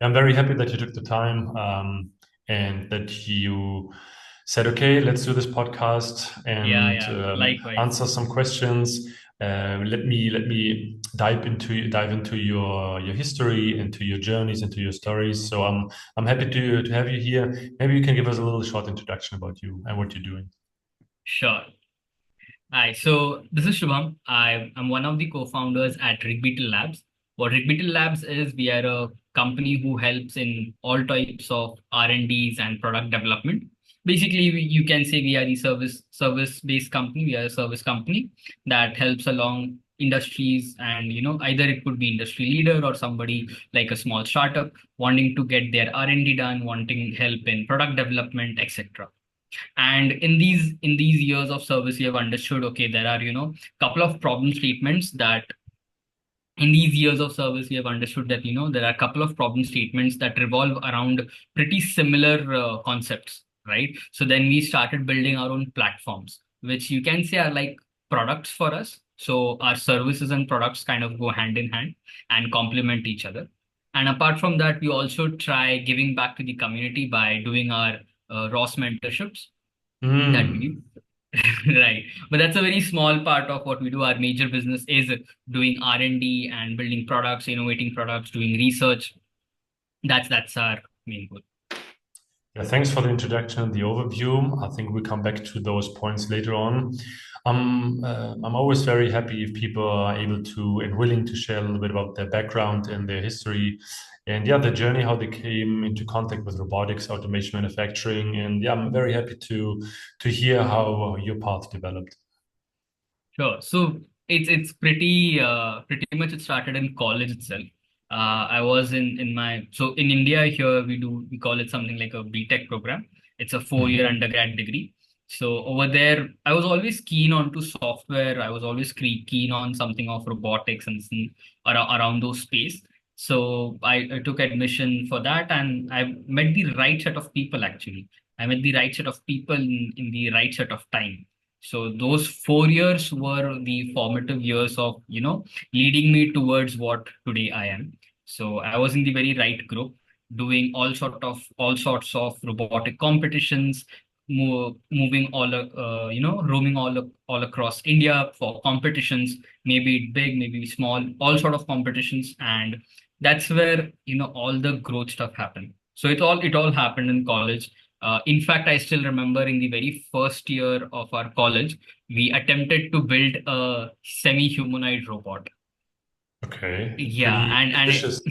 I'm very happy that you took the time and that you said, okay, let's do this podcast Yeah, and yeah. Likewise. answer some questions. Let me dive into your history, into your journeys, into your stories. So I'm happy to have you here. Maybe you can give us a little short introduction about you and what you're doing. Sure. Hi. So this is Shubham. I'm one of the co-founders at RigBetel Labs. What RigBetel Labs is, we are a company who helps in all types of R&Ds and product development. Basically, you can say we are the service-based company. We are a service company that helps along industries, and either it could be industry leader or somebody like a small startup wanting to get their R&D done, wanting help in product development, etc. And in these years of service, we have understood, okay, there are couple of problem statements that in these years of service we have understood that there are a couple of problem statements that revolve around pretty similar concepts, right? So then we started building our own platforms, which you can say are like products for us. So our services and products kind of go hand in hand and complement each other. And apart from that, we also try giving back to the community by doing our ROS mentorships that we Mm. do. Right. But that's a very small part of what we do. Our major business is doing R&D and building products, innovating products, doing research. That's our main goal. Yeah, thanks for the introduction and the overview. I think we'll come back to those points later on. I'm always very happy if people are able to and willing to share a little bit about their background and their history, and yeah, the journey, how they came into contact with robotics, automation, manufacturing, and yeah, I'm very happy to hear how your path developed. Sure. So it's pretty much it started in college itself. I was in my so in India here we call it something like a BTech program. It's a 4 year Mhm. undergrad degree. So over there, I was always keen on to software. I was always keen on something of robotics and around those space. So I took admission for that, and I met the right set of people actually. I met the right set of people in the right set of time. So those 4 years were the formative years of, leading me towards what today I am. So I was in the very right group, doing all sorts of robotic competitions, moving roaming all across India for competitions, maybe it big, maybe small, all sort of competitions, and that's where all the growth stuff happened. So it all happened in college. In fact, I still remember in the very first year of our college, we attempted to build a semi-humanoid robot. Okay, Yeah, pretty and ambitious.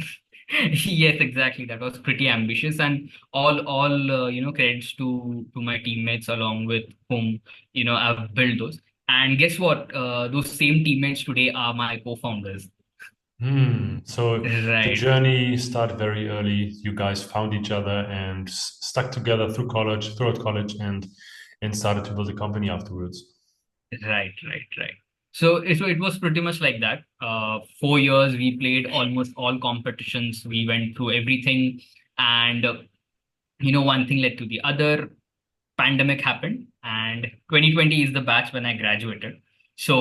yes, exactly. That was pretty ambitious, and all credits to my teammates along with whom I've built those. And guess what? Those same teammates today are my co-founders. So the Right. journey started very early. You guys found each other and stuck together throughout college, and started to build a company afterwards. Right. So it was pretty much like that. 4 years we played almost all competitions. We went through everything, and one thing led to the other. Pandemic happened, and 2020 is the batch when I graduated. So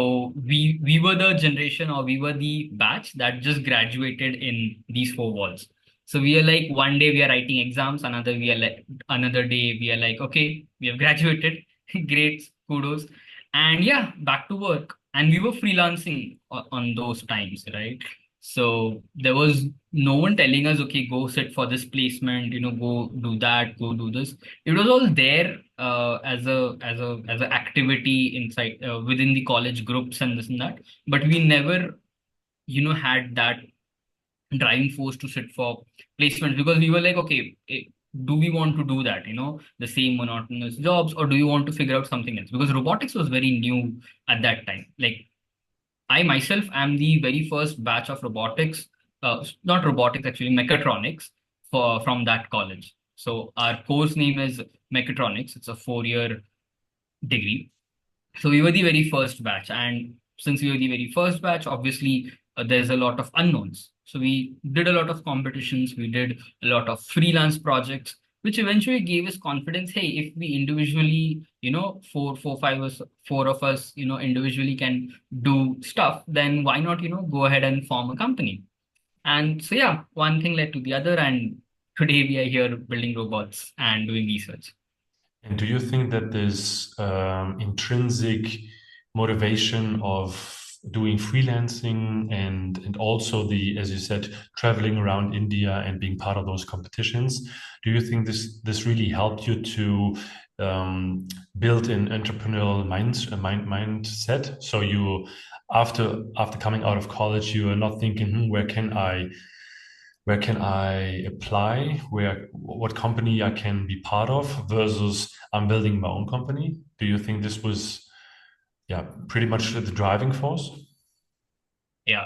we were the generation, or we were the batch that just graduated in these four walls. So we are like, one day we are writing exams, another day we are like, okay, we have graduated, great, kudos, and yeah, back to work. And we were freelancing on those times, right? So there was no one telling us, okay, go sit for this placement, go do that, go do this. It was all there as a activity inside within the college groups and this and that, but we never had that driving force to sit for placements, because we were like, okay, do we want to do that, the same monotonous jobs, or do you want to figure out something else? Because robotics was very new at that time. Like, I myself am the very first batch of robotics, not robotics actually, mechatronics from that college. So our course name is mechatronics. It's a 4 year degree. So we were the very first batch, and since we were the very first batch, obviously there's a lot of unknowns. So we did a lot of competitions. We did a lot of freelance projects, which eventually gave us confidence. Hey, if we individually, four of us, individually can do stuff, then why not, go ahead and form a company? And so yeah, one thing led to the other, and today we are here building robots and doing research. And do you think that this intrinsic motivation of doing freelancing and also the, as you said, traveling around India and being part of those competitions, do you think this really helped you to build an entrepreneurial mindset? So you, after coming out of college, you are not thinking, where can I apply? What company I can be part of versus I'm building my own company? Do you think this was, yeah, pretty much the driving force? Yeah.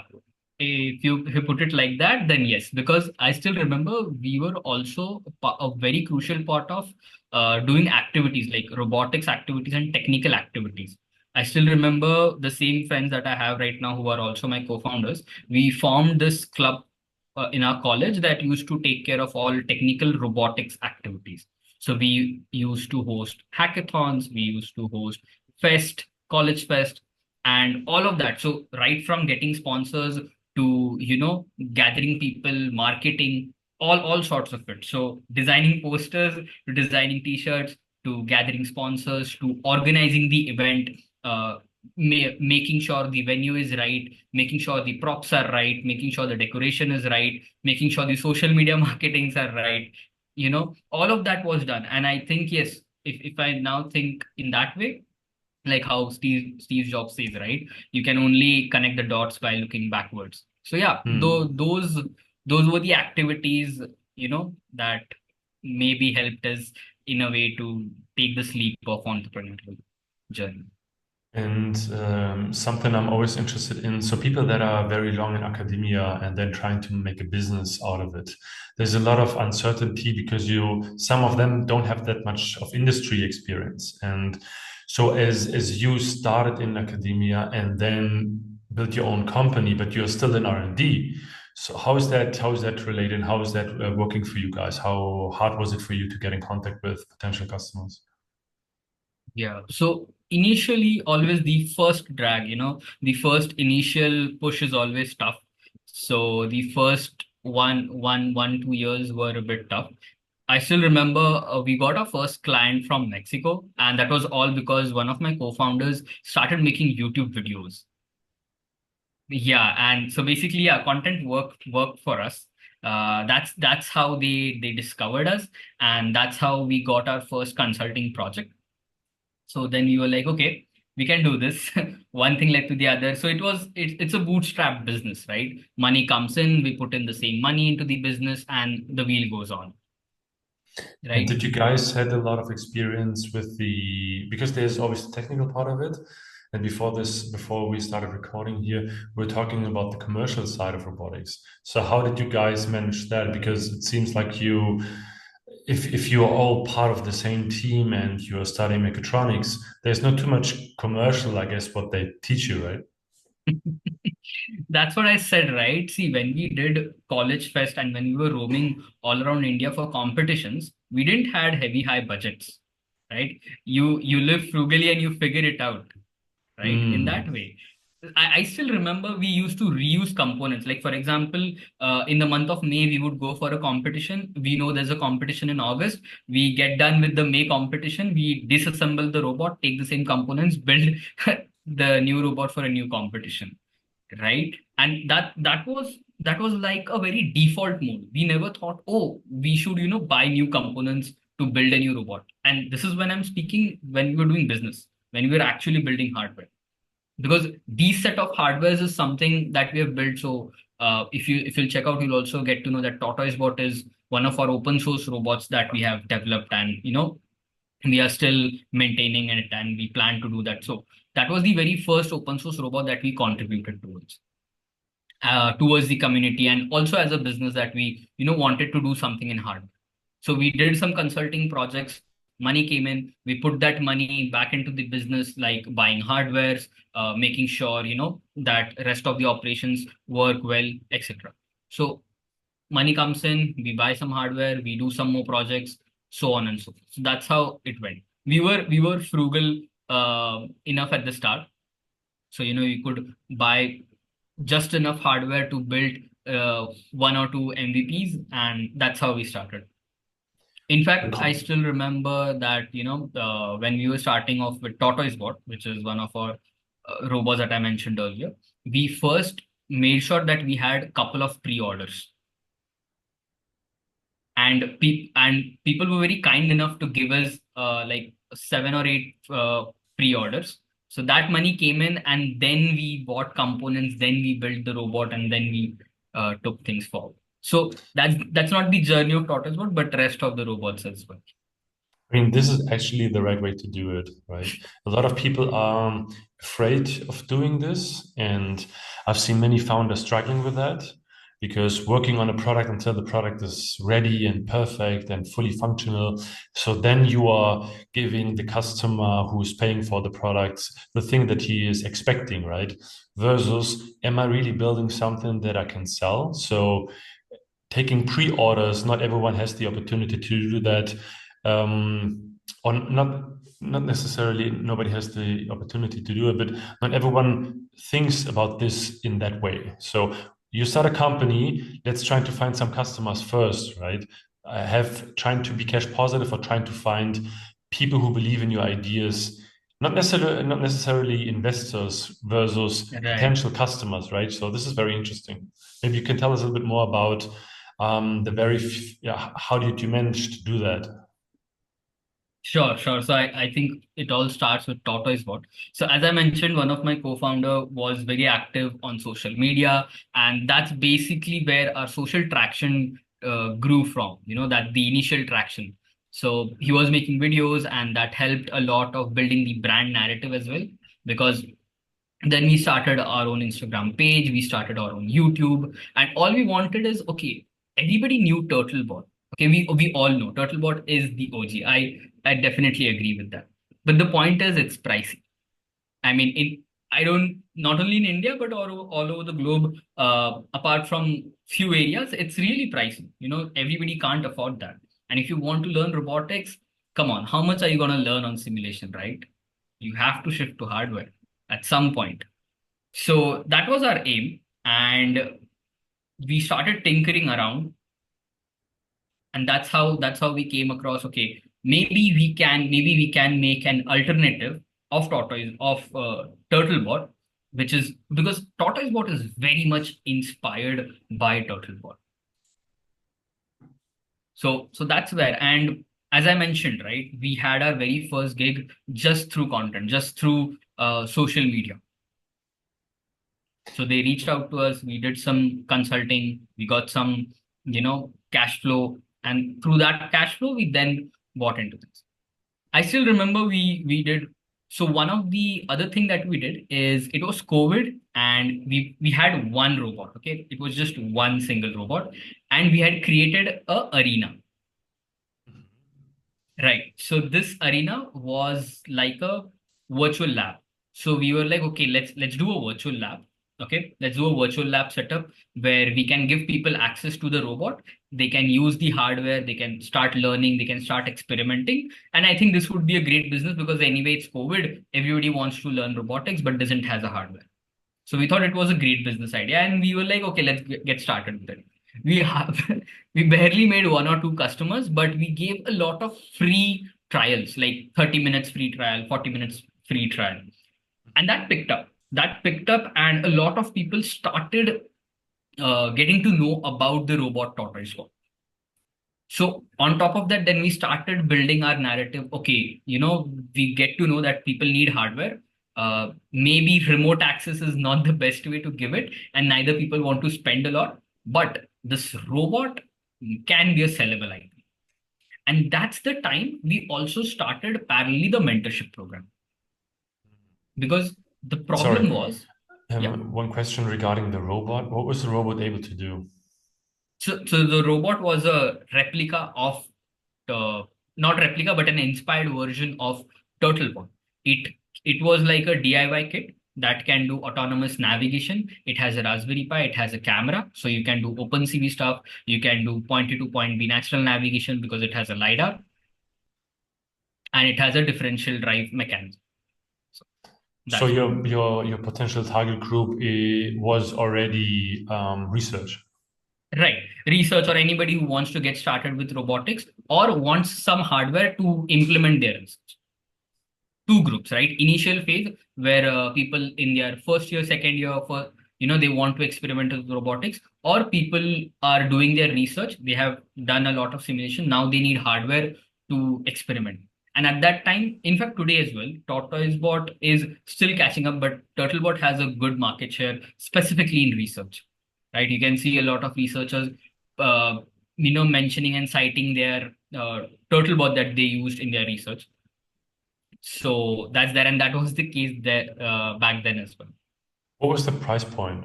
If you put it like that, then yes, because I still remember we were also a very crucial part of doing activities like robotics activities and technical activities. I still remember the same friends that I have right now who are also my co-founders. We formed this club in our college that used to take care of all technical robotics activities. So we used to host hackathons, we used to host fest, college fest, and all of that. So right from getting sponsors to gathering people, marketing, all sorts of it. So designing posters to designing t-shirts to gathering sponsors to organizing the event, making sure the venue is right, making sure the props are right, making sure the decoration is right, making sure the social media marketings are right. All of that was done. And I think, yes, if I now think in that way, like how Steve Jobs says, right? You can only connect the dots by looking backwards. So yeah, Hmm. those were the activities, that maybe helped us in a way to take this leap of entrepreneurial journey. And something I'm always interested in. So people that are very long in academia and then trying to make a business out of it. There's a lot of uncertainty because some of them don't have that much of industry experience. And so as you started in academia and then built your own company, but you're still in R&D. So how is that related? How is that working for you guys? How hard was it for you to get in contact with potential customers? Yeah. So initially, always the first drag, the first initial push is always tough. So the first 2 years were a bit tough. I still remember we got our first client from Mexico, and that was all because one of my co-founders started making YouTube videos. Yeah, and so basically, yeah, content worked for us. That's how they discovered us, and that's how we got our first consulting project. So then we were like, okay, we can do this. One thing led to the other. So it's a bootstrap business, right? Money comes in, we put in the same money into the business, and the wheel goes on, And right? did you guys had a lot of experience with because there's always the technical part of it. And before we started recording here, we're talking about the commercial side of robotics. So how did you guys manage that? Because it seems like if you're all part of the same team and you're studying mechatronics, there's not too much commercial, I guess, what they teach you, right? That's what I said, right? See, when we did College Fest and when we were roaming all around India for competitions, we didn't had heavy high budgets, right? You live frugally and you figure it out, right? In that Hmm. way. I still remember we used to reuse components. Like, for example, in the month of May, we would go for a competition. We know there's a competition in August. We get done with the May competition. We disassemble the robot, take the same components, build the new robot for a new competition, right? And that was like a very default mode. We never thought, oh, we should buy new components to build a new robot. And this is when I'm speaking, when we were doing business, when we were actually building hardware, because these set of hardwares is something that we have built. So if you'll check out, you'll also get to know that tortoise bot is one of our open source robots that we have developed, and we are still maintaining it, and we plan to do that. So that was the very first open source robot that we contributed towards the community, and also as a business that we wanted to do something in hardware. So we did some consulting projects. Money came in. We put that money back into the business, like buying hardwares, making sure that rest of the operations work well, etc. So money comes in, we buy some hardware, we do some more projects, so on and so forth. So that's how it went. We were frugal enough at the start, so you could buy just enough hardware to build one or two MVPs, and that's how we started. In fact, I still remember that, when we were starting off with TortoiseBot, which is one of our robots that I mentioned earlier, we first made sure that we had a couple of pre-orders. And people were very kind enough to give us like 7 or 8 pre-orders. So that money came in, and then we bought components, then we built the robot, and then we took things forward. So that's not the journey of TortoiseBot, but rest of the robots as well. I mean, this is actually the right way to do it, right? A lot of people are afraid of doing this, and I've seen many founders struggling with that because working on a product until the product is ready and perfect and fully functional. So then you are giving the customer who's paying for the products the thing that he is expecting, right? Versus, am I really building something that I can sell? So taking pre-orders, not everyone has the opportunity to do that. Or not necessarily nobody has the opportunity to do it, but not everyone thinks about this in that way. So you start a company, let's try to find some customers first, right? I have trying to be cash positive or trying to find people who believe in your ideas, not necessarily investors versus Right. potential customers, right? So this is very interesting. Maybe you can tell us a little bit more about how did you manage to do that? Sure, sure. So I think it all starts with TortoiseBot. So as I mentioned, one of my co-founder was very active on social media, and that's basically where our social traction grew from, that the initial traction. So he was making videos, and that helped a lot of building the brand narrative as well, because then we started our own Instagram page, we started our own YouTube, and all we wanted is, okay, everybody knew Turtlebot. Okay, we all know Turtlebot is the OG. I definitely agree with that. But the point is, it's pricey. I mean, I don't, not only in India but all over the globe. Apart from few areas, it's really pricey. Everybody can't afford that. And if you want to learn robotics, come on, how much are you gonna learn on simulation, right? You have to shift to hardware at some point. So that was our aim, and we started tinkering around, and that's how we came across, okay, maybe we can make an alternative of Turtlebot, which is because Tortoisebot is very much inspired by Turtlebot. So that's where, and as I mentioned, right, we had our very first gig just through content, just through social media. So they reached out to us, we did some consulting, we got some, cash flow, and through that cash flow, we then bought into this. I still remember we did. So one of the other thing that we did is, it was COVID, and we had one robot. Okay, it was just one single robot, and we had created a arena. Right. So this arena was like a virtual lab. So we were like, okay, let's do a virtual lab. Okay, let's do a virtual lab setup where we can give people access to the robot. They can use the hardware, they can start learning, they can start experimenting. And I think this would be a great business because anyway, it's COVID. Everybody wants to learn robotics but doesn't has a hardware. So we thought it was a great business idea, and we were like, okay, let's get started with it. We have we barely made one or two customers, but we gave a lot of free trials, like 30 minutes free trial, 40 minutes free trial, and that picked up. That picked up, and a lot of people started getting to know about the robot tortoise walk. So on top of that, then we started building our narrative. Okay, we get to know that people need hardware. Maybe remote access is not the best way to give it, and neither people want to spend a lot. But this robot can be a sellable item. And that's the time we also started parallelly the mentorship program. Because the Sorry, problem was, yeah. one question regarding the robot. What was the robot able to do? So the robot was a replica of not replica, but an inspired version of Turtlebot. It it was like a DIY kit that can do autonomous navigation. It has a Raspberry Pi. It has a camera, so you can do OpenCV stuff. You can do point A to point B natural navigation because it has a lidar, and it has a differential drive mechanism. So So that's what. your potential target group was already research. Right. Research or anybody who wants to get started with robotics or wants some hardware to implement their research. Two groups, right? Initial phase where people in their first year, second year, for they want to experiment with robotics, or people are doing their research. They have done a lot of simulation. Now they need hardware to experiment. And at that time, in fact, today as well, TortoiseBot is still catching up, but TurtleBot has a good market share, specifically in research, right? You can see a lot of researchers, uh, mentioning and citing their TurtleBot that they used in their research. So that's there, and that was the case there back then as well. What was the price point?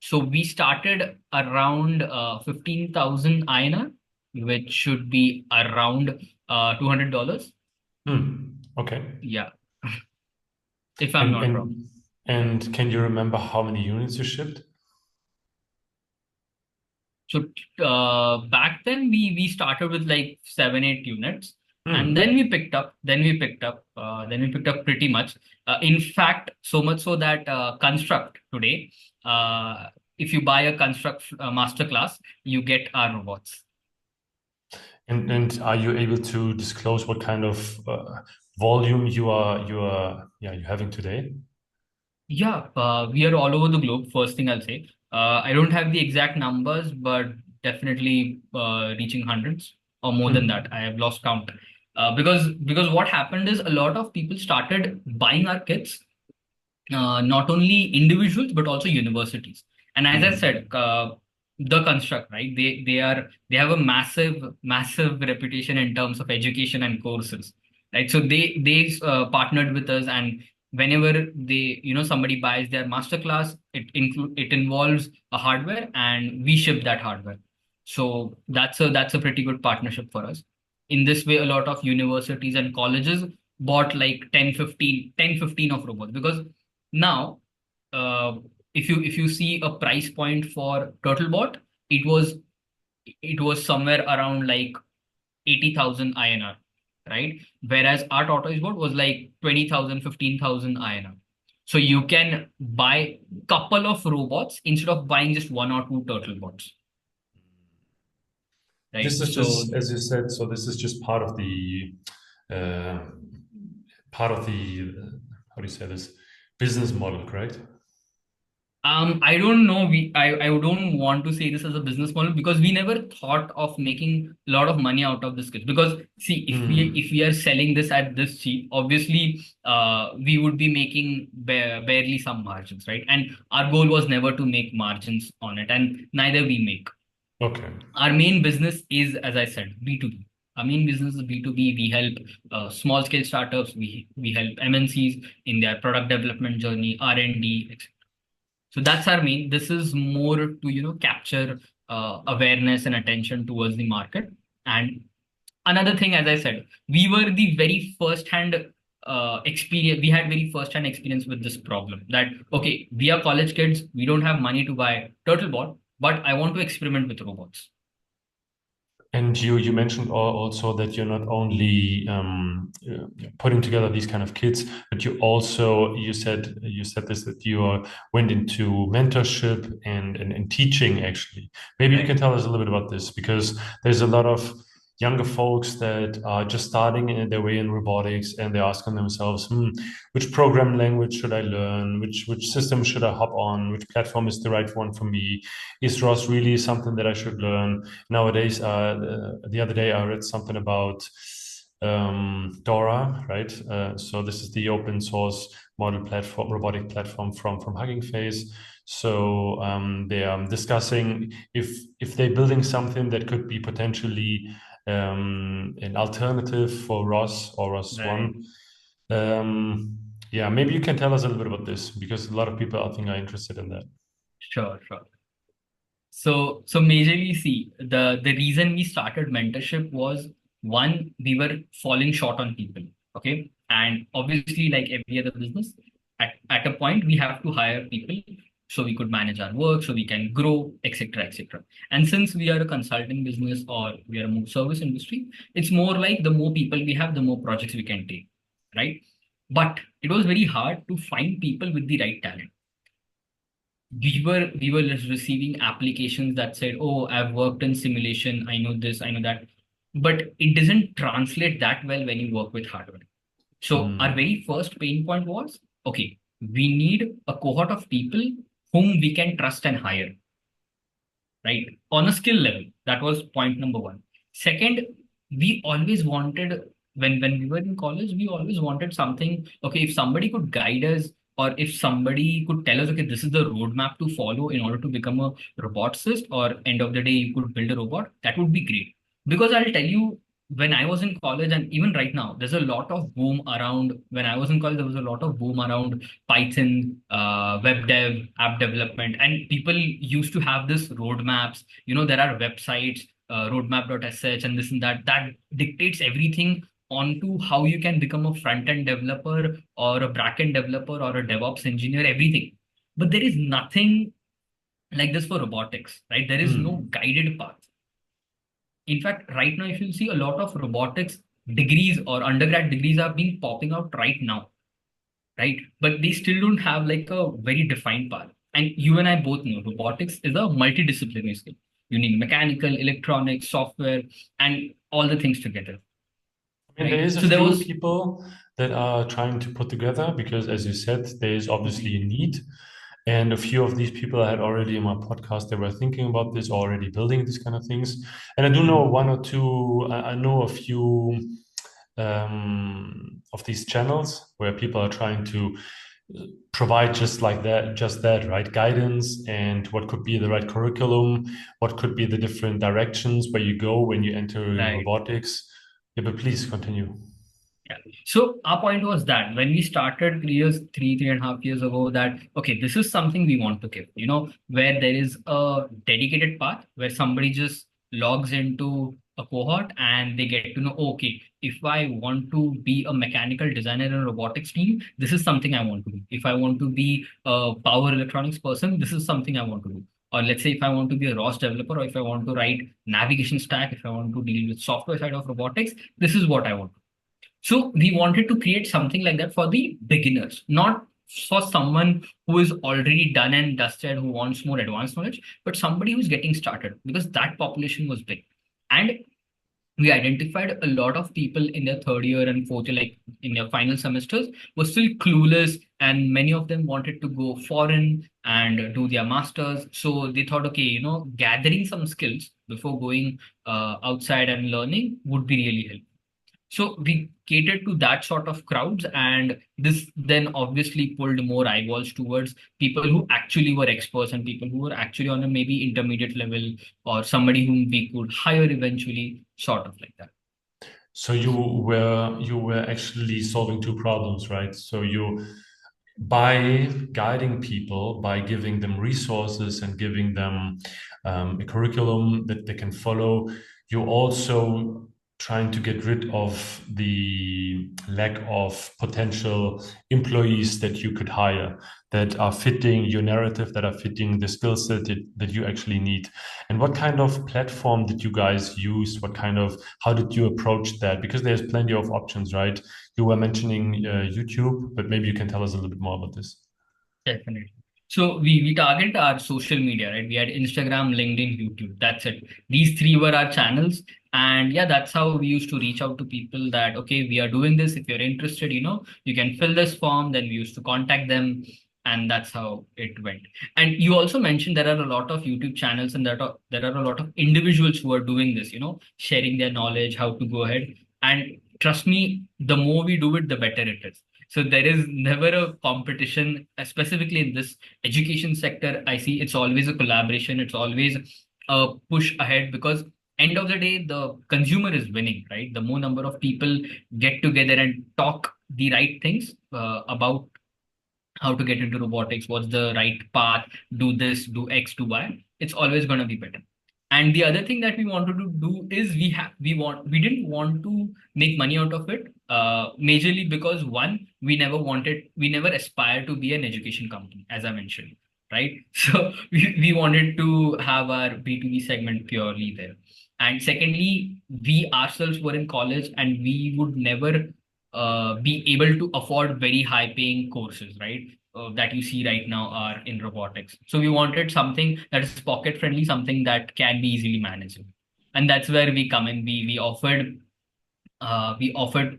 So we started around 15,000 INR, which should be around $200. Okay. Yeah, if I'm And not wrong. and and can you remember how many units you shipped? So back then we started with like 7, 8 units, and Hmm. then we picked up. Then we picked up pretty much. In fact, so much so that Construct today, if you buy a Construct masterclass, you get our robots. And are you able to disclose what kind of volume you're having today? Yeah, we are all over the globe. First thing I'll say. I don't have the exact numbers, but definitely reaching hundreds or more than that. Hmm. I have lost count. Because what happened is a lot of people started buying our kits, not only individuals but also universities. And as I Hmm. said, the Construct, right? They have a massive reputation in terms of education and courses, right? So they partnered with us, and whenever somebody buys their masterclass, it involves a hardware, and we ship that hardware. So that's a pretty good partnership for us. In this way, a lot of universities and colleges bought like 10 15 of robots, because now, uh, if you see a price point for TurtleBot, it was it was somewhere around like 80,000 INR, right? Whereas our TortoiseBot was like 20,000, 15,000 INR. So you can buy couple of robots instead of buying just one or two TurtleBots, This right? is So just, as you said, so this is just uh, how do you say this, business model, correct? I don't know. I don't want to say this as a business model because we never thought of making a lot of money out of this kit. Because see, Hmm. if we are selling this at this cheap, obviously, we would be making barely some margins, right? And our goal was never to make margins on it, and neither we make. Okay. Our main business is, as I said, B2B. Our main business is B2B. We help small scale startups. We help MNCs in their product development journey, R&D, so that's our main. This is more to capture awareness and attention towards the market. And another thing, as I said, we were the very first hand experience. We had very first hand experience with this problem. That okay, we are college kids. We don't have money to buy TurtleBot, but I want to experiment with robots. And you mentioned also that you're not only putting together these kind of kits, but you said this, that you went into mentorship and teaching actually. Maybe you can Right. tell us a little bit about this, because there's a lot of younger folks that are just starting in their way in robotics, and they're asking themselves, which program language should I learn? Which system should I hop on? Which platform is the right one for me? Is ROS really something that I should learn? Nowadays, the other day I read something about Dora, right? So this is the open source model platform, robotic platform from Hugging Face. So they are discussing if they're building something that could be potentially an alternative for ROS or ROS Right. one. Yeah, maybe you can tell us a little bit about this, because a lot of people I think are interested in that. Sure. Sure. So majorly, see, the reason we started mentorship was, one, we were falling short on people. Okay. And obviously, like every other business, at a point we have to hire people so we could manage our work, so we can grow, etc. etc. And since we are a consulting business or we are a more service industry, it's more like the more people we have, the more projects we can take. Right. But it was very hard to find people with the right talent. we were receiving applications that said, oh, I've worked in simulation, I know this, I know that, but it doesn't translate that well when you work with hardware. So our Mm. very first pain point was, okay, we need a cohort of people whom we can trust and hire, right? On a skill level. That was point number one. Second, we always wanted, when we were in college, we always wanted something, okay, if somebody could guide us, or if somebody could tell us, okay, this is the roadmap to follow in order to become a roboticist, or end of the day, you could build a robot, that would be great. Because I'll tell you, when I was in college, and even right now, there's a lot of boom around. When I was in college, there was a lot of boom around Python, web dev, app development, and people used to have this roadmaps. There are websites, roadmap.sh, and this and that, that dictates everything onto how you can become a front end developer or a back end developer or a DevOps engineer, everything. But there is nothing like this for robotics, right? There is no Mm. guided path. In fact, right now, if you see, a lot of robotics degrees or undergrad degrees are being popping out right now, right? But they still don't have like a very defined path. And you and I both know robotics is a multidisciplinary skill. You need mechanical, electronics, software, and all the things together, I mean, there right? is a So there few was, people that are trying to put together because, as you said, there is obviously Mhm. a need. And a few of these people I had already in my podcast, they were thinking about this, already building these kind of things. And I do know one or two, I know a few of these channels where people are trying to provide just like that, just that, right? Guidance and what could be the right curriculum, what could be the different directions where you go when you enter in right. robotics. Yeah, but please continue. Yeah. So our point was that when we started 3.5 years ago, that okay, this is something we want to give, where there is a dedicated path where somebody just logs into a cohort and they get to know, okay, if I want to be a mechanical designer in a robotics team, this is something I want to do. If I want to be a power electronics person, this is something I want to do. Or let's say if I want to be a ROS developer, or if I want to write navigation stack, if I want to deal with software side of robotics, this is what I want. So we wanted to create something like that for the beginners, not for someone who is already done and dusted, who wants more advanced knowledge, but somebody who's getting started, because that population was big. And we identified a lot of people in their third year and fourth year, like in their final semesters, were still clueless, and many of them wanted to go foreign and do their masters. So they thought, okay, gathering some skills before going outside and learning would be really helpful. So we catered to that sort of crowds, and this then obviously pulled more eyeballs towards people who actually were experts and people who were actually on a maybe intermediate level, or somebody whom we could hire eventually, sort of like that. So you were actually solving two problems, right? So you by guiding people, by giving them resources and giving them a curriculum that they can follow, you're also trying to get rid of the lack of potential employees that you could hire that are fitting your narrative, that are fitting the skill set that you actually need. And what kind of platform did you guys use? How did you approach that? Because there's plenty of options, right? You were mentioning YouTube, but maybe you can tell us a little bit more about this. Definitely. So we target our social media, right? We had Instagram, LinkedIn, YouTube. That's it. These three were our channels. And yeah, that's how we used to reach out to people that, okay, we are doing this. If you're interested, you can fill this form. Then we used to contact them. And that's how it went. And you also mentioned there are a lot of YouTube channels, and there are a lot of individuals who are doing this, sharing their knowledge, how to go ahead. And trust me, the more we do it, the better it is. So there is never a competition, specifically in this education sector. I see it's always a collaboration. It's always a push ahead, because end of the day, the consumer is winning, right? The more number of people get together and talk the right things about how to get into robotics, what's the right path, do this, do X, do Y, it's always going to be better. And the other thing that we wanted to do is we didn't want to make money out of it, majorly because one, we never aspired to be an education company, as I mentioned, right? So we wanted to have our B2B segment purely there. And secondly, we ourselves were in college, and we would never be able to afford very high paying courses, right? That you see right now are in robotics. So we wanted something that is pocket friendly, something that can be easily managed. And that's where we come in. We offered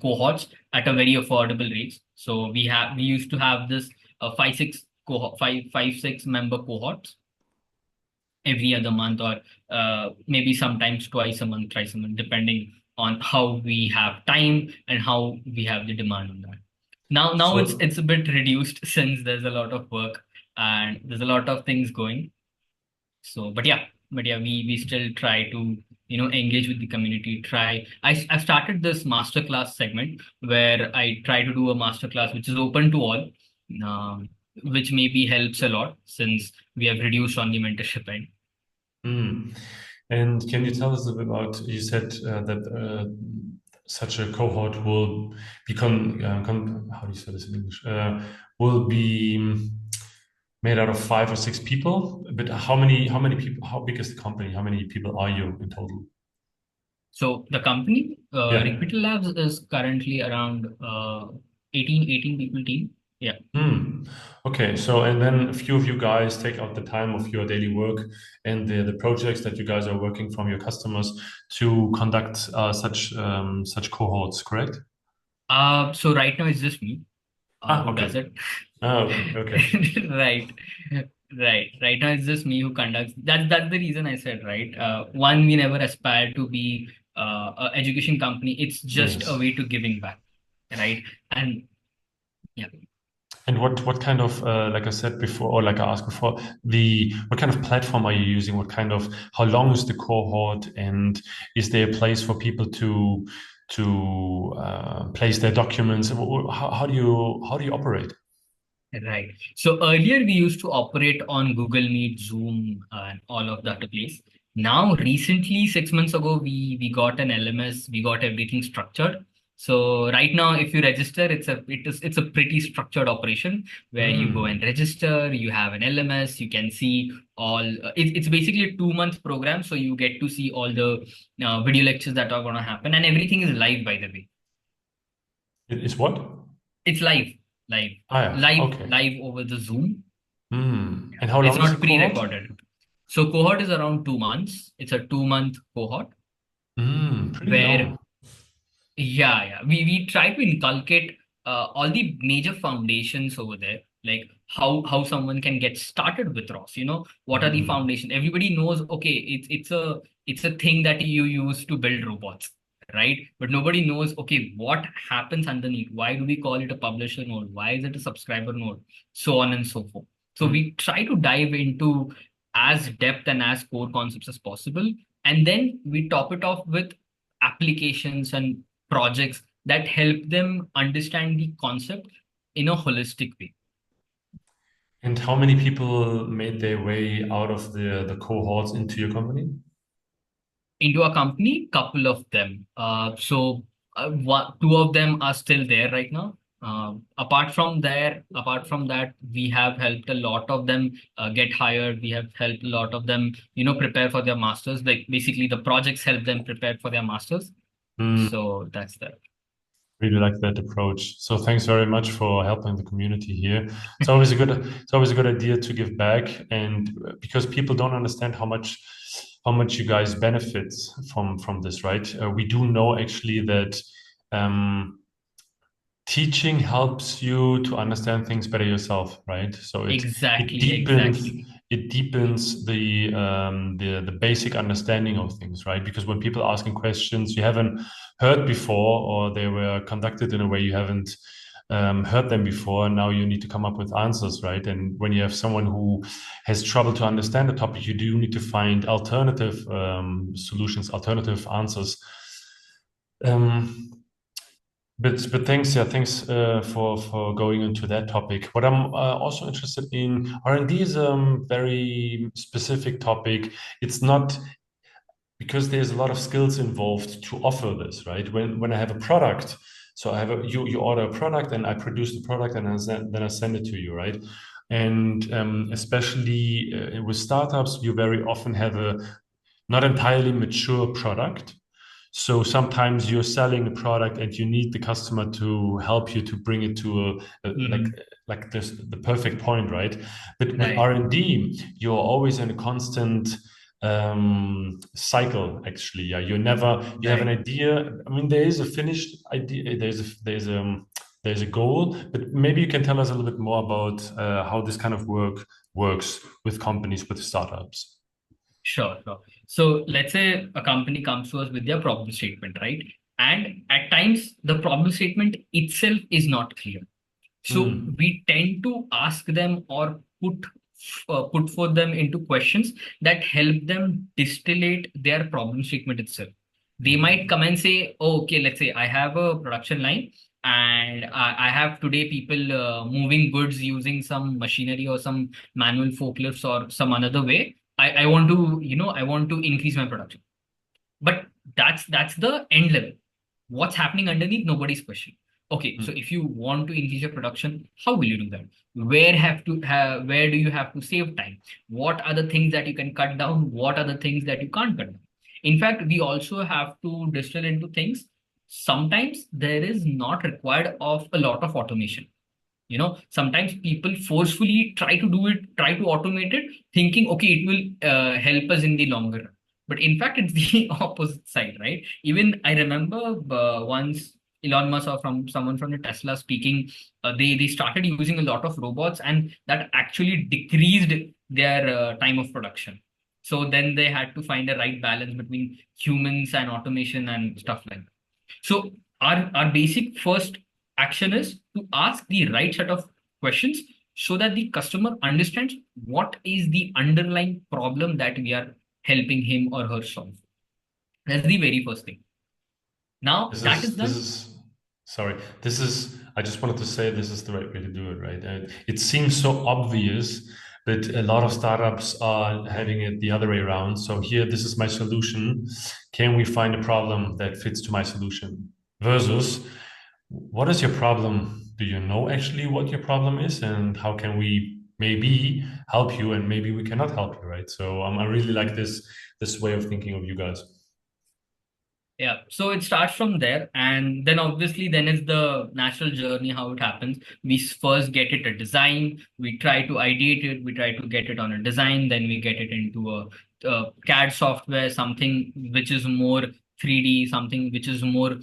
cohorts at a very affordable rates. So we used to have this five six member cohorts every other month, or maybe sometimes twice a month, thrice a month, depending on how we have time and how we have the demand on that. Now So, it's a bit reduced since there's a lot of work and there's a lot of things going. So, but yeah, we still try to engage with the community. I've started this masterclass segment where I try to do a masterclass which is open to all, um, which maybe helps a lot since we have reduced on the mentorship end. mm. And can you tell us a bit about, you said that such a cohort will become, how do you say this in English? Will be made out of 5 or 6 people. But how many people, how big is the company? How many people are you in total? So the company, Yeah. RigBetel Labs, is currently around 18 people team. Yeah. Hmm. Okay. So, and then a few of you guys take out the time of your daily work and the projects that you guys are working from your customers to conduct such cohorts, correct? So right now it's just me Ah, who okay. does it. Ah, okay. Okay. Right. Right now it's just me who conducts. That's the reason I said, right. One, we never aspire to be a education company. It's just a Yes. way to giving back, right? And yeah. And what kind of like I said before, or like I asked before, the what kind of platform are you using? What kind of how long is the cohort, and is there a place for people to place their documents? How do you operate? Right. So earlier we used to operate on Google Meet, Zoom, and all of that place. Now, recently, 6 months ago, we got an LMS. We got everything structured. So right now, if you register, it's a pretty structured operation where you go and Hmm. register. You have an LMS. You can see all. It's basically a 2 month program, so you get to see all the video lectures that are going to happen, and everything is live, by the way. It is what? It's live, live, Ah, yeah. Okay. live over the Zoom. Hmm. And how It's long is the not cohort? pre-recorded. So cohort is around 2 months. It's a 2 month cohort Hmm. Pretty where, long. yeah, we try to inculcate all the major foundations over there, like how someone can get started with ROS. What are the Hmm. foundation? Everybody knows, okay, it's a thing that you use to build robots, right? But nobody knows, okay, what happens underneath? Why do we call it a publisher node? Why is it a subscriber node? So on and so forth. So Hmm. we try to dive into as depth and as core concepts as possible, and then we top it off with applications and projects that help them understand the concept in a holistic way. And how many people made their way out of the cohorts into your company? Into a company, couple of them. Two of them are still there right now. Apart from that, we have helped a lot of them get hired. We have helped a lot of them, prepare for their masters. Like basically, the projects help them prepare for their masters. Hmm. So that's that. Really like that approach. So thanks very much for helping the community here. It's always a good idea to give back, and because people don't understand how much you guys benefit from this, right? We do know actually that um, teaching helps you to understand things better yourself, right? So it Exactly, deepens exactly. it deepens the basic understanding of things, right? Because when people are asking questions you haven't heard before, or they were conducted in a way you haven't heard them before, and now you need to come up with answers, right? And when you have someone who has trouble to understand the topic, you do need to find alternative solutions, alternative answers. Um, but thanks, yeah, thanks for going into that topic. What I'm also interested in, R&D is a very specific topic. It's not because there's a lot of skills involved to offer this, right? When I have a product, so I have you order a product and I produce the product and then I send it to you, right? And especially with startups, you very often have a not entirely mature product. So sometimes you're selling a product and you need the customer to help you to bring it to Mhm. like this the perfect point, right? But with Right, R&D, you're always in a constant cycle. Actually, yeah, you have an right. idea. I mean, there is a finished idea. There's a goal, but maybe you can tell us a little bit more about how this kind of work works with companies, with startups. Sure, sure. So let's say a company comes to us with their problem statement, right? And at times the problem statement itself is not clear. So Hmm. we tend to ask them or put for them into questions that help them distillate their problem statement itself. They might come and say, oh, okay, let's say I have a production line and I have today people moving goods using some machinery or some manual forklifts or some another way. I want to, I want to increase my production. But that's the end level. What's happening underneath, nobody's questioning. Okay, so Hmm. if you want to increase your production, how will you do that? Where do you have to save time? What are the things that you can cut down? What are the things that you can't cut down? In fact, we also have to distill into things. Sometimes there is not required of a lot of automation. Sometimes people forcefully try to automate it, thinking, okay, it will help us in the longer run. But in fact, it's the opposite side, right? Even I remember once Elon Musk or from someone from the Tesla speaking, they started using a lot of robots, and that actually decreased their time of production. So then they had to find a right balance between humans and automation and stuff like that. So our basic first action is to ask the right set of questions so that the customer understands what is the underlying problem that we are helping him or her solve. That's the very first thing. Now that is This done. is sorry. This is I just wanted to say this is the right way to do it, right? It seems so obvious, but a lot of startups are having it the other way around. So here, this is my solution. Can we find a problem that fits to my solution? Versus, what is your problem? Do you know actually what your problem is, and how can we maybe help you, and maybe we cannot help you, right? So I really like this way of thinking of you guys. Yeah, so it starts from there, and then obviously then is the natural journey how it happens. We first get it a design, we try to ideate it, we try to get it on a design, then we get it into a CAD software, something which is more 3D, something which is more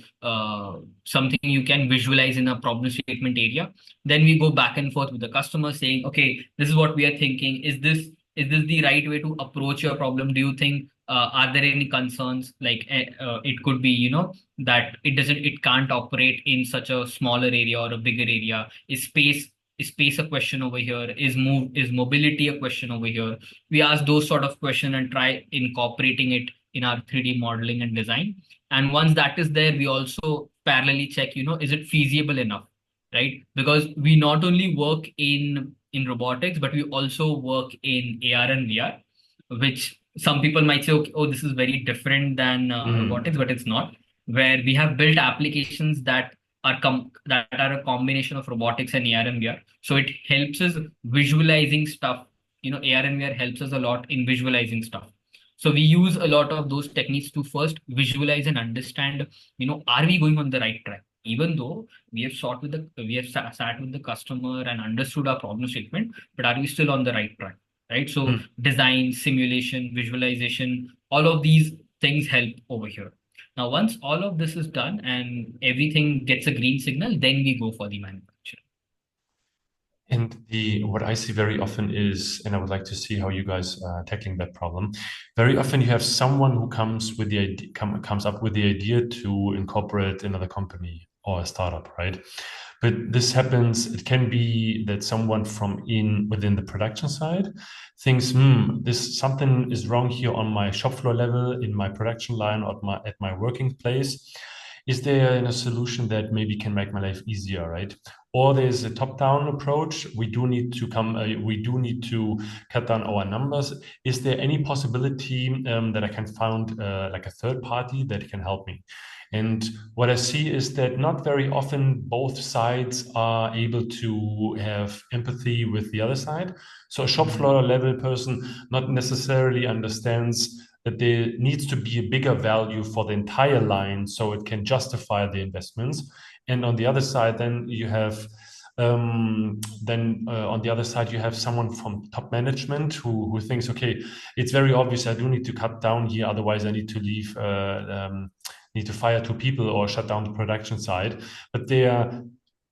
something you can visualize in a problem statement area. Then we go back and forth with the customer saying, okay, this is what we are thinking. Is this the right way to approach your problem? Do you think are there any concerns like it could be that it can't operate in such a smaller area or a bigger area? Is space a question over here? Is mobility a question over here? We ask those sort of question and try incorporating it in our 3D modeling and design. And once that is there, we also parallelly check, is it feasible enough, right? Because we not only work in robotics, but we also work in AR and VR, which some people might say, okay, oh, this is very different than robotics, Mm. but it's not. Where we have built applications that are a combination of robotics and AR and VR. So it helps us visualizing stuff. AR and VR helps us a lot in visualizing stuff. So we use a lot of those techniques to first visualize and understand, are we going on the right track? Even though we have sat with the customer and understood our problem statement, but are we still on the right track? Right. So Mm. design, simulation, visualization, all of these things help over here. Now, once all of this is done and everything gets a green signal, then we go for the manufacturing. And the what I see very often is, and I would like to see how you guys are tackling that problem. Very often, you have someone who comes with the idea, comes up with the idea to incorporate another company or a startup, right? But this happens. It can be that someone from in within the production side thinks, this something is wrong here on my shop floor level, in my production line, or at my working place. Is there a solution that maybe can make my life easier, right? Or there's a top-down approach. We do need to cut down our numbers. Is there any possibility that I can find like a third party that can help me? And what I see is that not very often both sides are able to have empathy with the other side. So a shop Mhm. floor level person not necessarily understands that there needs to be a bigger value for the entire line so it can justify the investments. And on the other side, then you have on the other side, you have someone from top management who thinks, okay, it's very obvious I do need to cut down here, otherwise I need to leave, need to fire 2 people or shut down the production side. But they are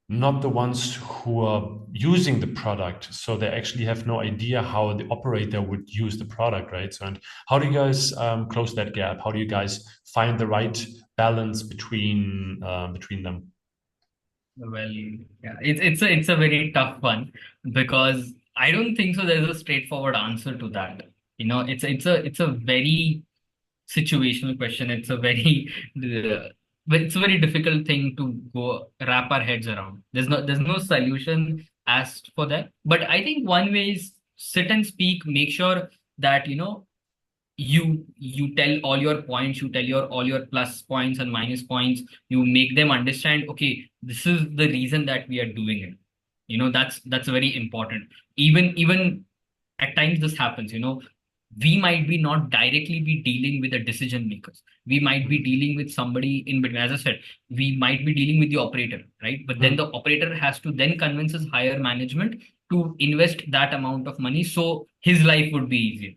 not the ones who are using the product, so they actually have no idea how the operator would use the product, right? So, and how do you guys close that gap? How do you guys find the right balance between them? Well, yeah, it's a very tough one because I don't think so. There's a straightforward answer to that. It's a very situational question. It's a very but it's a very difficult thing to go wrap our heads around. There's no solution asked for that. But I think one way is sit and speak, make sure that you tell all your points, you tell your all your plus points and minus points, you make them understand, okay, this is the reason that we are doing it. That's very important. Even at times this happens, we might be not directly be dealing with the decision makers. We might be dealing with somebody in between. As I said, we might be dealing with the operator, right? But then the operator has to then convince his higher management to invest that amount of money so his life would be easier,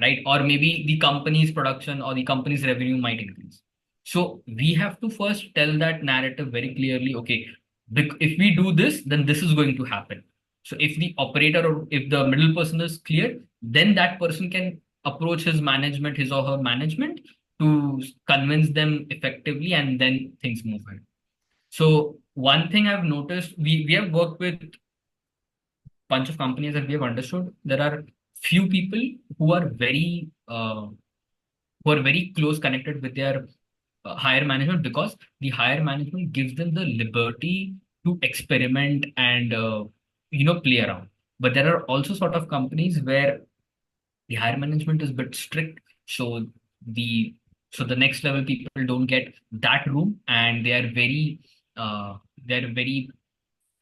right? Or maybe the company's production or the company's revenue might increase. So we have to first tell that narrative very clearly. Okay, if we do this, then this is going to happen. So if the operator or if the middle person is clear, then that person can approach his management, his or her management, to convince them effectively, and then things move ahead. So one thing I've noticed, we have worked with bunch of companies that we have understood. There are few people who are very close connected with their higher management, because the higher management gives them the liberty to experiment and play around. But there are also sort of companies where the higher management is a bit strict, so the next level people don't get that room, and they're very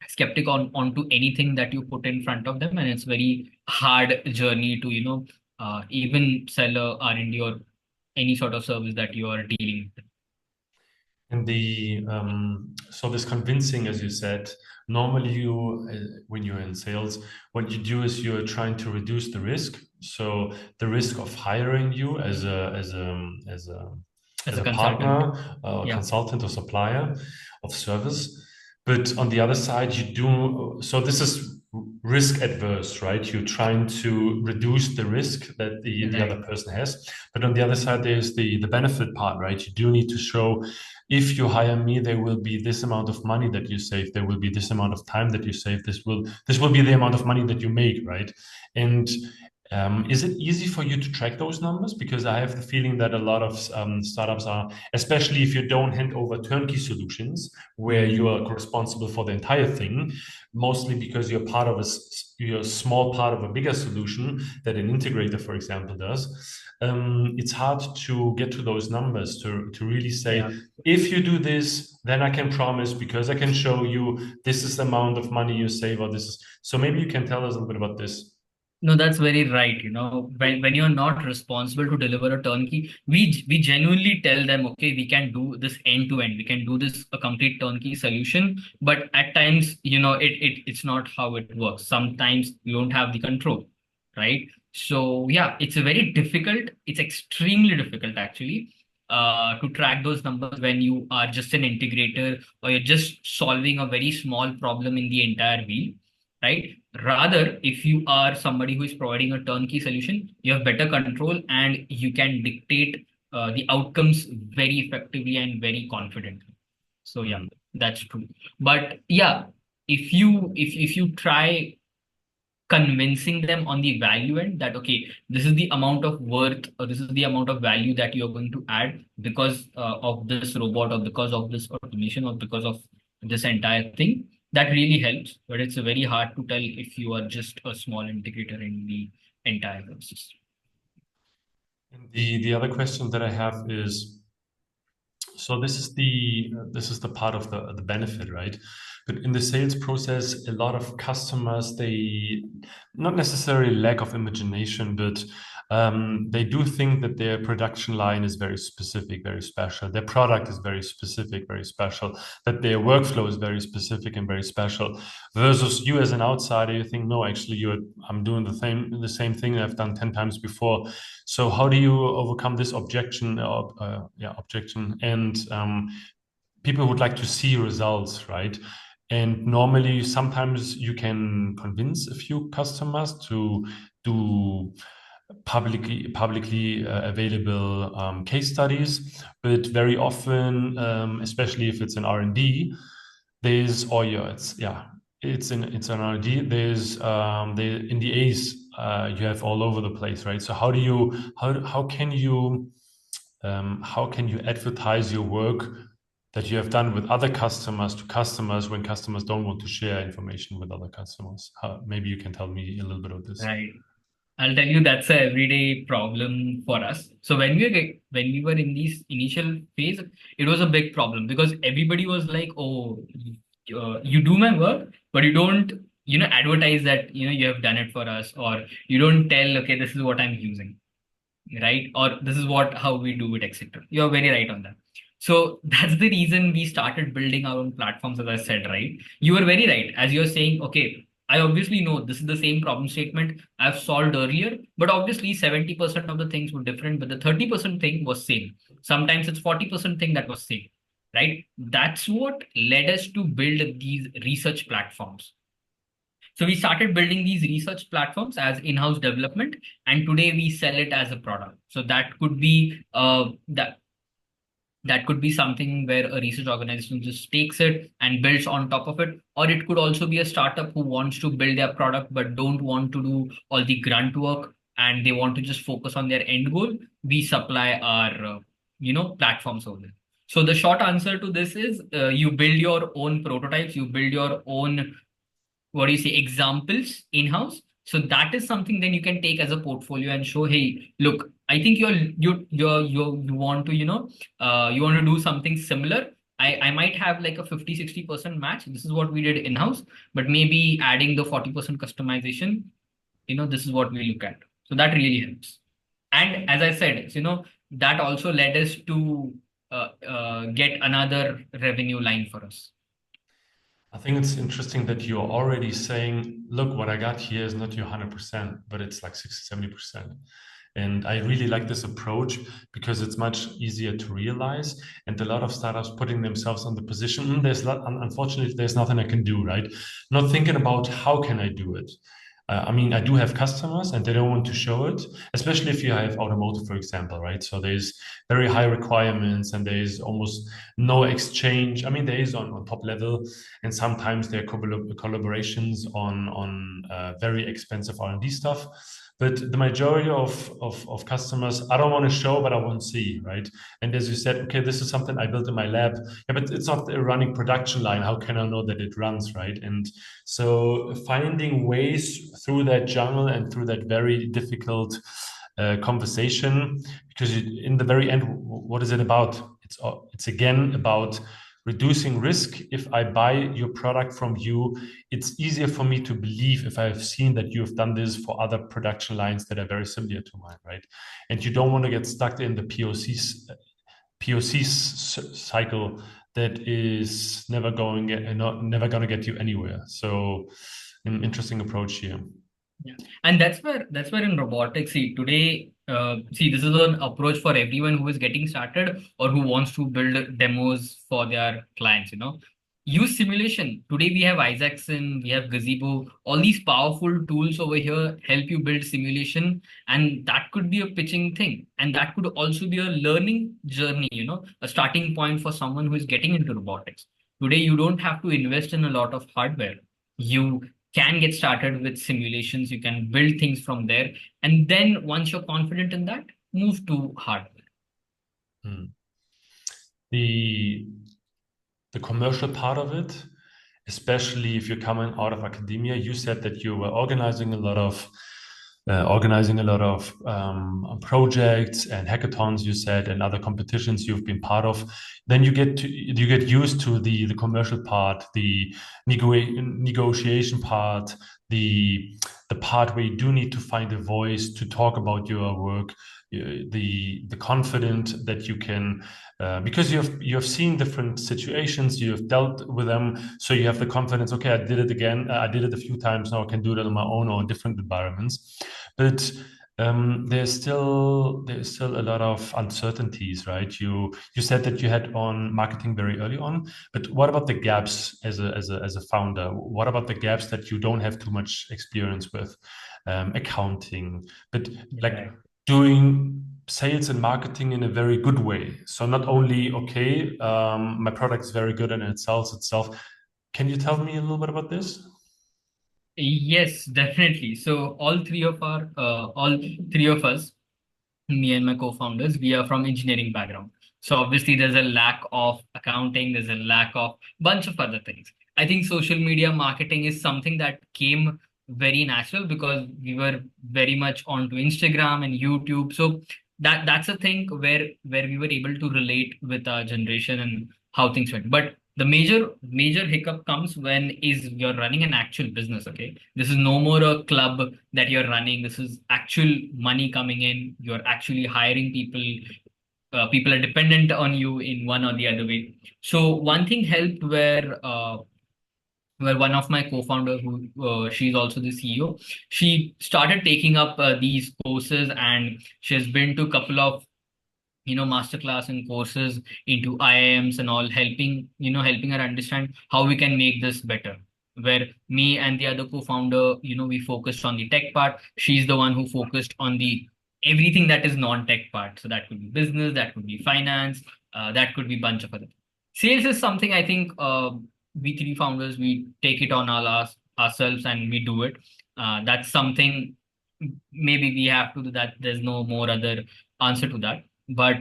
skeptic onto anything that you put in front of them, and it's very hard journey to even sell a R&D or any sort of service that you are dealing with. And so this convincing, as you said, normally when you're in sales, what you do is you're trying to reduce the risk. So the risk of hiring you As as a a consultant. partner, Yeah, consultant or supplier of service. But on the other side, you do, so this is risk adverse, right? You're trying to reduce the risk that the other right. person has. But on the other side, there's the benefit part, right? You do need to show, if you hire me, there will be this amount of money that you save. There will be this amount of time that you save. This will be the amount of money that you make, right? And is it easy for you to track those numbers? Because I have the feeling that a lot of startups are, especially if you don't hand over turnkey solutions where you Mhm. are responsible for the entire thing, mostly because you're a small part of a bigger solution that an integrator, for example, does. It's hard to get to those numbers to really say, Yeah. if you do this, then I can promise, because I can show you this is the amount of money you save, or this is. So maybe you can tell us a little bit about this. No, that's very right. When you're not responsible to deliver a turnkey, we genuinely tell them, okay, we can do this end to end. We can do this a complete turnkey solution. But at times, it's not how it works. Sometimes you don't have the control, right? So yeah, it's a very difficult. It's extremely difficult actually, to track those numbers when you are just an integrator or you're just solving a very small problem in the entire wheel, right? Rather, if you are somebody who is providing a turnkey solution, you have better control and you can dictate the outcomes very effectively and very confidently. So yeah, Mm. that's true. But yeah, if you try convincing them on the value end, that okay, this is the amount of worth or this is the amount of value that you're going to add because of this robot or because of this automation or because of this entire thing, that really helps. But it's very hard to tell if you are just a small integrator in the entire process. And the other question that I have is, so this is the part of the benefit, right? But in the sales process, a lot of customers, they not necessarily lack of imagination, but they do think that their production line is very specific, very special. Their product is very specific, very special. That their workflow is very specific and very special. Versus you as an outsider, you think, no, actually, I'm doing the same thing that I've done 10 times before. So how do you overcome this objection? Objection. And people would like to see results, right? And normally, sometimes you can convince a few customers to do publicly available case studies, but very often, especially if it's an R&D, there's or yeah, it's an R&D. There's the NDAs you have all over the place, right? So how can you advertise your work that you have done with other customers to customers when customers don't want to share information with other customers? Maybe you can tell me a little bit of this. Right. I'll tell you that's a everyday problem for us. So when we were in this initial phase, it was a big problem because everybody was like, "Oh, you do my work, but you don't, advertise that you have done it for us, or you don't tell, okay, this is what I'm using, right? Or this is how we do it, etc." You're very right on that. So that's the reason we started building our own platforms, as I said, right? You were very right. As you're saying, okay, I obviously know this is the same problem statement I've solved earlier, but obviously 70% of the things were different, but the 30% thing was same. Sometimes it's 40% thing that was same, right? That's what led us to build these research platforms. So we started building these research platforms as in-house development, and today we sell it as a product. So that could be that could be something where a research organization just takes it and builds on top of it, or it could also be a startup who wants to build their product but don't want to do all the grunt work and they want to just focus on their end goal. We supply our platforms over there. So the short answer to this is you build your own prototypes, you build your own examples in-house. So that is something then you can take as a portfolio and show, hey, look, I think you want to you want to do something similar. I might have like a 50-60% match. This is what we did in-house, but maybe adding the 40% customization, this is what we look at. So that really helps. And as I said, that also led us to get another revenue line for us. I think it's interesting that you're already saying, look, what I got here is not your 100%, but it's like 60-70%. And I really like this approach because it's much easier to realize. And a lot of startups putting themselves on the position, unfortunately, there's nothing I can do, right? Not thinking about how can I do it. I mean, I do have customers and they don't want to show it, especially if you have automotive, for example, right? So there's very high requirements and there's almost no exchange. I mean, there is on top level, and sometimes there are collaborations on very expensive R&D stuff. But the majority of customers, I don't want to show, but I want to see, right? And as you said, okay, this is something I built in my lab. Yeah, but it's not a running production line. How can I know that it runs, right? And so finding ways through that jungle and through that very difficult conversation, because in the very end, what is it about? It's again about reducing risk. If I buy your product from you, it's easier for me to believe if I've seen that you have done this for other production lines that are very similar to mine, right? And you don't want to get stuck in the POC cycle that is never going to get you anywhere. So an interesting approach here. Yeah. And that's where in robotics, today, this is an approach for everyone who is getting started or who wants to build demos for their clients, Use simulation. Today we have Isaacson, we have Gazebo, all these powerful tools over here help you build simulation, and that could be a pitching thing. And that could also be a learning journey, a starting point for someone who is getting into robotics. Today, you don't have to invest in a lot of hardware. You can get started with simulations. You can build things from there. And then once you're confident in that, move to hardware. The commercial part of it, especially if you're coming out of academia, you said that you were organizing a lot of organizing a lot of projects and hackathons, you said, and other competitions you've been part of. Then you get used to the commercial part, the negotiation part, the part where you do need to find a voice to talk about your work, the confident that you can, because you have seen different situations, you have dealt with them, so you have the confidence. Okay, I did it again. I did it a few times now. I can do it on my own or in different environments. But there's still a lot of uncertainties, right? You said that you had on marketing very early on, but what about the gaps as a founder? What about the gaps that you don't have too much experience with, accounting, but like Right. doing sales and marketing in a very good way. So not only, okay, my product is very good and it sells itself. Can you tell me a little bit about this? Yes, definitely. So all three of us, me and my co-founders, we are from engineering background. So obviously there's a lack of accounting, there's a lack of bunch of other things. I think social media marketing is something that came very natural because we were very much onto Instagram and YouTube. So that's a thing where we were able to relate with our generation and how things went. But the major hiccup comes when is you're running an actual business. Okay, this is no more a club that you're running. This is actual money coming in. You're actually hiring people. People are dependent on you in one or the other way. So one thing helped where one of my co-founder who she's also the CEO, she started taking up these courses, and she has been to a couple of masterclass and courses into IIMs and all, helping her understand how we can make this better. Where me and the other co-founder, we focused on the tech part. She's the one who focused on the everything that is non-tech part. So that could be business, that could be finance, that could be bunch of other. Sales is something I think we three founders, we take it on ourselves and we do it. That's something maybe we have to do that. There's no more other answer to that. But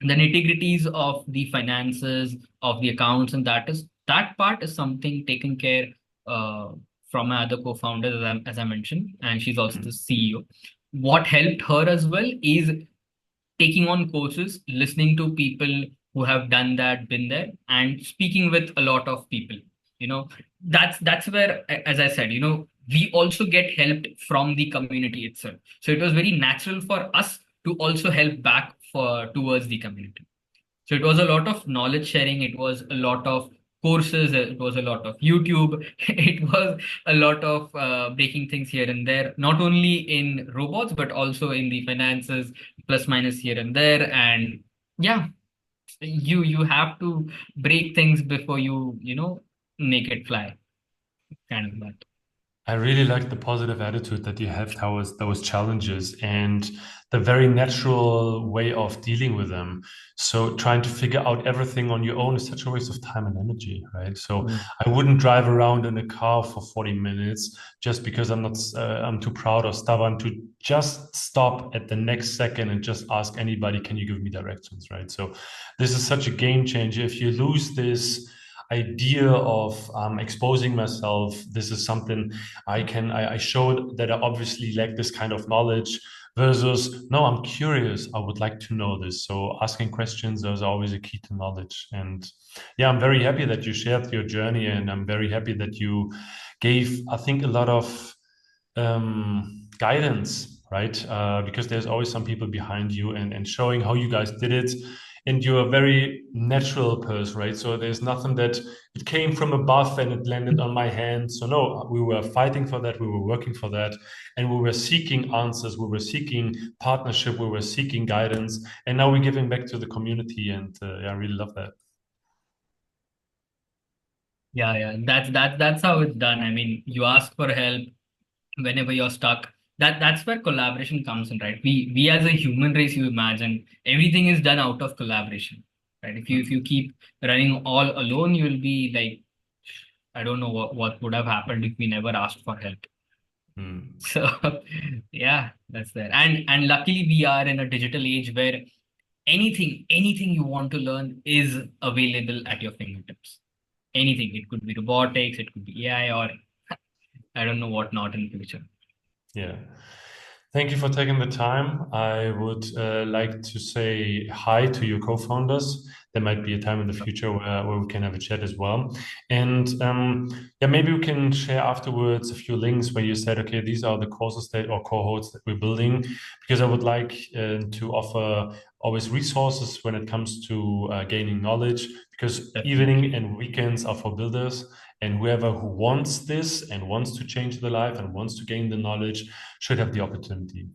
the nitty-gritties of the finances, of the accounts, and that part is something taken care uh, from my other co-founder, as I mentioned, and she's also the CEO. What helped her as well is taking on courses, listening to people who have done that, been there, and speaking with a lot of people. You know, that's where, as I said, we also get helped from the community itself. So it was very natural for us to also help back for towards the community. So it was a lot of knowledge sharing. It was a lot of courses. It was a lot of YouTube. It was a lot of breaking things here and there, not only in robots, but also in the finances, plus minus here and there. And yeah, you have to break things before you make it fly, kind of that. I really like the positive attitude that you have towards those challenges and the very natural way of dealing with them. So trying to figure out everything on your own is such a waste of time and energy, right? So Mm. I wouldn't drive around in a car for 40 minutes just because I'm too proud or stubborn to just stop at the next second and just ask anybody, can you give me directions, right? So this is such a game changer. If you lose this idea of exposing myself, this is something I showed that I obviously lack this kind of knowledge versus no, I'm curious. I would like to know this. So asking questions is always a key to knowledge. And yeah, I'm very happy that you shared your journey, and I'm very happy that you gave, I think, a lot of guidance, right? Because there's always some people behind you and showing how you guys did it. And you're a very natural person, right? So there's nothing that it came from above and it landed on my hand. So no, we were fighting for that. We were working for that. And we were seeking answers. We were seeking partnership. We were seeking guidance. And now we're giving back to the community. And yeah, I really love that. Yeah, yeah, that's how it's done. I mean, you ask for help whenever you're stuck. That's where collaboration comes in, right? We as a human race, you imagine everything is done out of collaboration, right? If you keep running all alone, you'll be like, I don't know what would have happened if we never asked for help. Mm. So yeah, that's there. And luckily we are in a digital age where anything you want to learn is available at your fingertips. Anything. It could be robotics, it could be AI, or I don't know what not in the future. Yeah. Thank you for taking the time. I would like to say hi to your co-founders. There might be a time in the future where we can have a chat as well. And yeah, maybe we can share afterwards a few links where you said, okay, these are the courses that or cohorts that we're building, because I would like to offer always resources when it comes to gaining knowledge, because evening Definitely. and weekends are for builders. And whoever who wants this and wants to change their life and wants to gain the knowledge should have the opportunity.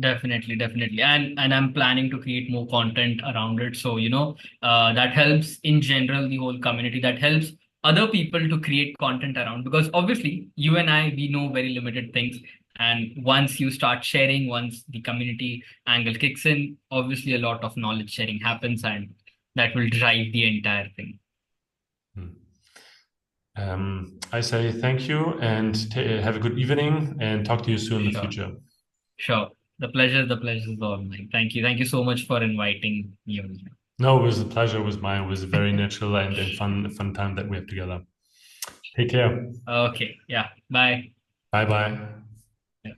Definitely, definitely. And I'm planning to create more content around it. So, that helps in general the whole community, that helps other people to create content around, because obviously you and I, we know very limited things. And once you start sharing, once the community angle kicks in, obviously a lot of knowledge sharing happens, and that will drive the entire thing. Hmm. I say thank you and have a good evening and talk to you soon in the Sure, future. sure. The pleasure is all mine. Thank you. Thank you so much for inviting me on here. No, it was a pleasure. It was mine. It was a very natural and fun time that we have together. Take care. Okay. Yeah. Bye. Bye bye. Yeah.